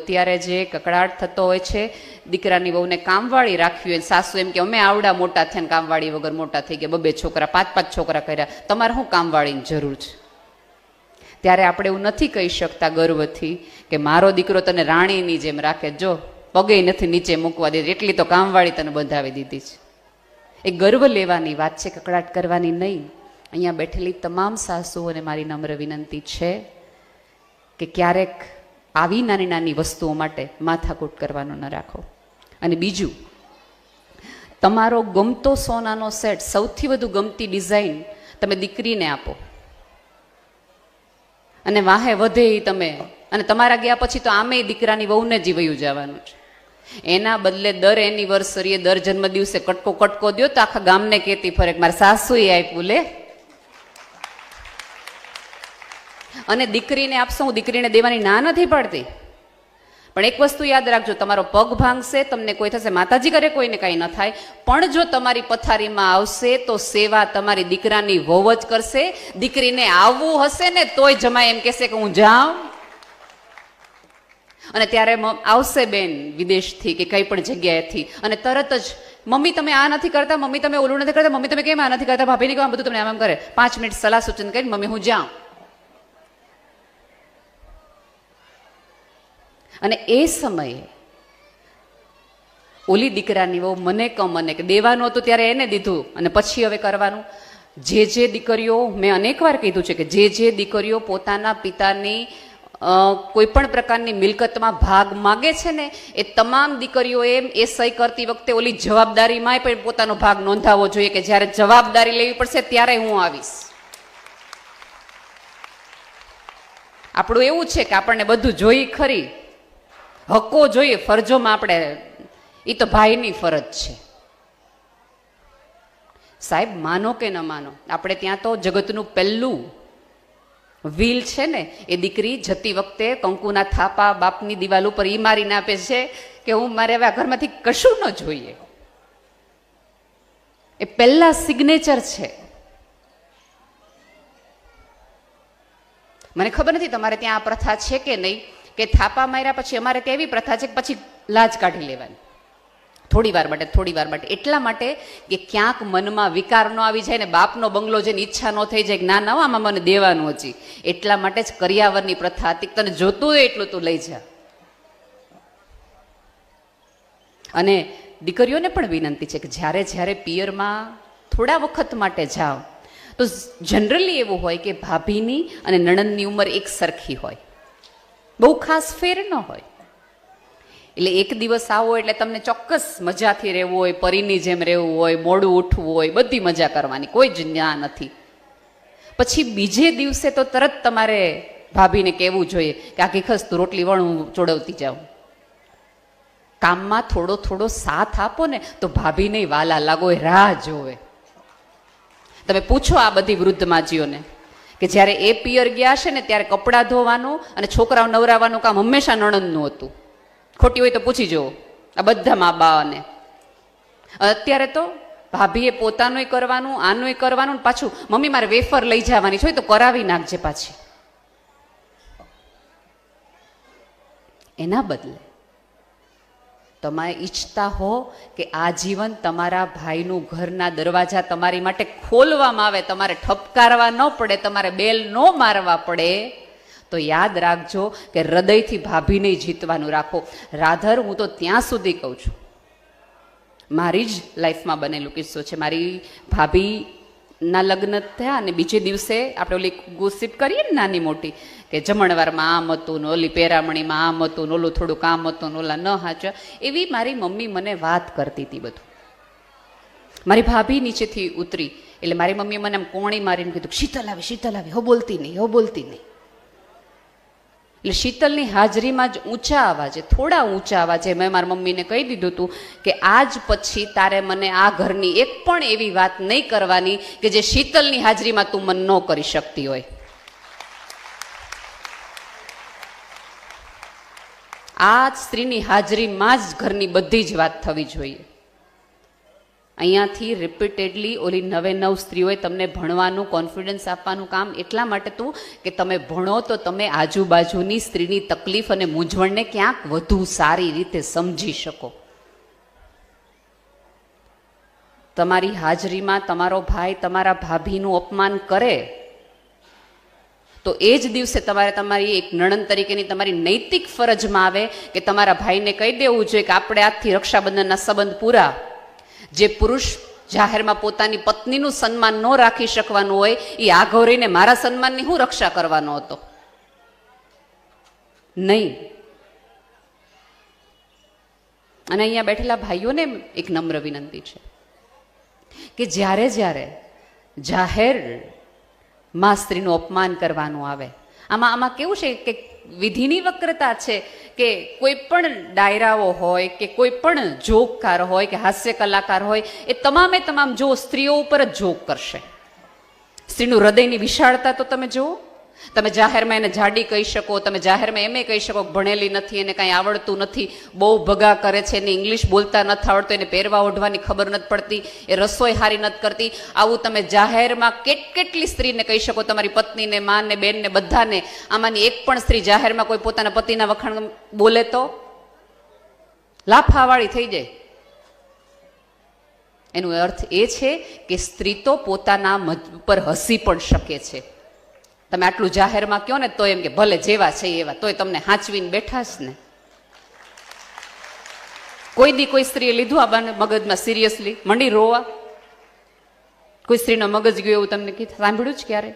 અત્યારે જે કકડાટ થતો હોય છે, દીકરાની વહુને કામવાળી રાખવી હોય, સાસુ એમ કે અમે આવડા મોટા થયા ને કામવાળી વગર મોટા થઈ ગયા, 2 છોકરા 5 છોકરા કર્યા, તમારે શું કામવાળીની જરૂર છે? ત્યારે આપણે એવું નથી કહી શકતા ગર્વથી કે મારો દીકરો તને રાણીની જેમ રાખે, જો પગે નથી નીચે મૂકવા દે, એટલી તો કામવાળી તને બંધાવી દીધી છે. એ ગર્વ લેવાની વાત છે, કકડાટ કરવાની નહીં. અહીંયા બેઠેલી તમામ સાસુઓને મારી નમ્ર વિનંતી છે કે ક્યારેક આવી નાની નાની વસ્તુઓ માટે માથાકૂટ કરવાનું ન રાખો. અને બીજું, તમારો ગમતો સોનાનો સેટ, સૌથી વધુ ગમતી ડિઝાઇન તમે દીકરીને આપો અને વાહે વધે એ તમે, અને તમારા ગયા પછી તો આમે દીકરાની વહુને જ વયું જવાનું છે. એના બદલે દર એનિવર્સરીએ, દર જન્મદિવસે કટકો કટકો દો તો આખા ગામને કહેતી ફરે મારા સાસુએ આપ્યું લે. અને દીકરીને આપશો, હું દીકરીને દેવાની ના નથી પાડતી, પણ એક વસ્તુ યાદ રાખજો, તમારો પગ ભાંગશે, તમને કોઈ થશે, માતાજી કરે કોઈને કાંઈ ન થાય, પણ જો તમારી પથારીમાં આવશે તો સેવા તમારી દીકરાની વહુ જ કરશે. દીકરીને આવવું હશે ને તોય જમાઈ એમ કહેશે કે હું જાઉં. અને ત્યારે આવશે બેન વિદેશથી કે કઈ પણ જગ્યાએથી, અને તરત જ મમ્મી તમે આ નથી કરતા, મમ્મી તમે ઓલું નથી કરતા, મમ્મી તમે કેમ આ નથી કરતા, ભાભીને કેમ બધું તમને આમ કરે, 5 મિનિટ સલાહ સૂચન કરીને મમ્મી હું જાઉં. અને એ સમયે ઓલી દીકરાની વહુ મને કે દેવાનું હતું ત્યારે એને દીધું, અને પછી હવે કરવાનું. જે દીકરીઓ, મેં અનેક વાર કીધું છે કે જે દીકરીઓ પોતાના પિતાની કોઈ પણ પ્રકારની મિલકતમાં ભાગ માગે છે ને, એ તમામ દીકરીઓએ એ સહી કરતી વખતે ઓલી જવાબદારીમાં પણ પોતાનો ભાગ નોંધાવવો જોઈએ કે જ્યારે જવાબદારી લેવી પડશે ત્યારે હું આવીશ. આપણું એવું છે કે આપણને બધું જોઈ ખરી, હક્કો જોઈએ, ફરજોમાં આપણે, એ તો ભાઈની ફરજ છે. સાહેબ માનો કે ન માનો, આપણે ત્યાં તો જગતનું પહેલું વ્હીલ છે ને, એ દીકરી જતી વખતે કંકુના થાપા બાપની દિવાલ ઉપર ઈ મારીને આપે છે કે હું મારે હવે આ ઘરમાંથી કશું ન જોઈએ. એ પહેલા સિગ્નેચર છે. મને ખબર નથી તમારે ત્યાં આ પ્રથા છે કે નહીં, કે થાપા માર્યા પછી અમારે ત્યાં એવી પ્રથા છે કે પછી લાજ કાઢી લેવાની થોડી વાર માટે, એટલા માટે કે ક્યાંક મનમાં વિકાર ન આવી જાય ને બાપનો બંગલો જેની ઈચ્છા ન થઈ જાય કે ના આમાં મને દેવાનું હજી, એટલા માટે જ કરિયાવરની પ્રથા હતી, તને જોતું હોય એટલું તું લઈ જા. અને દીકરીઓને પણ વિનંતી છે કે જ્યારે પિયરમાં થોડા વખત માટે જાઓ તો જનરલી એવું હોય કે ભાભીની અને નણંદની ઉંમર એક સરખી હોય, બહુ ખાસ ફેર ન હોય. એટલે એક દિવસ આવો એટલે તમને ચોક્કસ મજાથી રહેવું હોય, પરીની જેમ રહેવું હોય, મોડું ઉઠવું હોય, બધી મજા કરવાની, કોઈ જ ના નથી. પછી બીજે દિવસે તો તરત તમારે ભાભીને કહેવું જોઈએ કે આ ખીખસ તું રોટલી વણ, હું ચોડવતી જાઉં. કામમાં થોડો સાથ આપો ને તો ભાભીને વાલા લાગો, એ રાહ જોવે. તમે પૂછો આ બધી વૃદ્ધ માજીઓને કે જ્યારે એ પિયર ગયા છે ને ત્યારે કપડાં ધોવાનું અને છોકરાઓ નવરાવાનું કામ હંમેશા નણંદનું હતું. ખોટી હોય તો પૂછી જુઓ આ બધા મા બાને. અત્યારે તો ભાભીએ પોતાનું કરવાનું, આનું કરવાનું, પાછું મમ્મી મારે વેફર લઈ જવાની છે તો કરાવી નાખજે પાછી. એના બદલે તમે ઈચ્છતા હો કે આજીવન તમારા ભાઈનું ઘરના દરવાજા તમારી માટે ખોલવામાં આવે, તમારે ઠપકારવા ન પડે, તમારે બેલ ન મારવા પડે, તો યાદ રાખજો કે હૃદયથી ભાભીને જીતવાનું રાખો. રાધર હું તો ત્યાં સુધી કહું છું, મારી જ લાઈફમાં બનેલું કિસ્સો છે. મારી ભાભીના લગ્ન થયા અને બીજે દિવસે આપણે ઓલી ગોસિપ કરીએ ને નાની મોટી, કે જમણવારમાં આમ હતું ને ઓલી પેરામણીમાં આમ હતું ને ઓલું થોડુંક આમ હતું ને ઓલા ન હાચા, એવી મારી મમ્મી મને વાત કરતી હતી બધું. મારી ભાભી નીચેથી ઉતરી એટલે મારી મમ્મીએ મને આમ કોણી મારીને કીધું શીતલ આવી, હો બોલતી નહીં. એટલે શીતલની હાજરીમાં જ થોડા ઊંચા અવાજે મેં મારા મમ્મીને કહી દીધું હતું કે આજ પછી તારે મને આ ઘરની એક પણ એવી વાત નહીં કરવાની કે જે શીતલની હાજરીમાં તું મન ન કરી શકતી હોય. આ સ્ત્રીની હાજરીમાં જ ઘરની બધી જ વાત થવી જોઈએ. અહીંયાથી રિપીટેડલી ઓલી 99 સ્ત્રીઓએ તમને ભણવાનું કોન્ફિડન્સ આપવાનું કામ એટલા માટે તું કે તમે ભણો તો તમે આજુબાજુની સ્ત્રીની તકલીફ અને મૂંઝવણને ક્યાંક વધુ સારી રીતે સમજી શકો. તમારી હાજરીમાં તમારો ભાઈ તમારા ભાભીનું અપમાન કરે તો એ જ દિવસે તમારે તમારી એક નણંદ તરીકેની તમારી નૈતિક ફરજમાં આવે કે તમારા ભાઈને કહી દેવું જોઈએ કે આપણે આજથી રક્ષાબંધનના સંબંધ પૂરા. જે પુરુષ જાહેરમાં પોતાની પત્નીનું સન્માન ન રાખી શકવાનું હોય એ આગળ રહીને મારા સન્માનની હું રક્ષા કરવાનો હતો? નહીં. અને અહીંયા બેઠેલા ભાઈઓને એક નમ્ર વિનંતી છે કે જ્યારે જ્યારે જાહેરમાં સ્ત્રીનું અપમાન કરવાનું આવે, આમાં કેવું છે કે વિધિની વક્રતા છે કે કોઈ પણ ડાયરાઓ હોય કે કોઈ પણ જોકકાર હોય કે હાસ્ય કલાકાર હોય એ તમામે તમામ જો સ્ત્રીઓ ઉપર જ જોક કરશે. સ્ત્રીનું હૃદયની વિશાળતા તો તમે જુઓ. તમે જાહેરમાં એને જાડી કહી શકો, તમે જાહેરમાં એમ કહી શકો ભણેલી નથી, એને કાંઈ આવડતું નથી, બહુ ભગા કરે છે, એને ઇંગ્લિશ બોલતા નથી આવડતું, એને પહેરવા ઓઢવાની ખબર નથી પડતી, એ રસોઈ હારી નથી કરતી. આવું તમે જાહેરમાં કેટલી સ્ત્રીને કહી શકો, તમારી પત્નીને, માને, બેનને, બધાને. આમાંની એક પણ સ્ત્રી જાહેરમાં કોઈ પોતાના પતિના વખાણ બોલે તો લાફાવાળી થઈ જાય. એનો અર્થ એ છે કે સ્ત્રી તો પોતાના ઉપર હસી પણ શકે છે. તમે આટલું જાહેરમાં કહો ને તો એમ કે ભલે જેવા છે એવા, તોય તમને હાંચવીને બેઠા જ ને. કોઈ દી કોઈ સ્ત્રીએ લીધું આ મગજમાં સિરિયસલી મંડી રોવા? કોઈ સ્ત્રીનો મગજ ગયો એવું તમને સાંભળ્યું જ ક્યારે?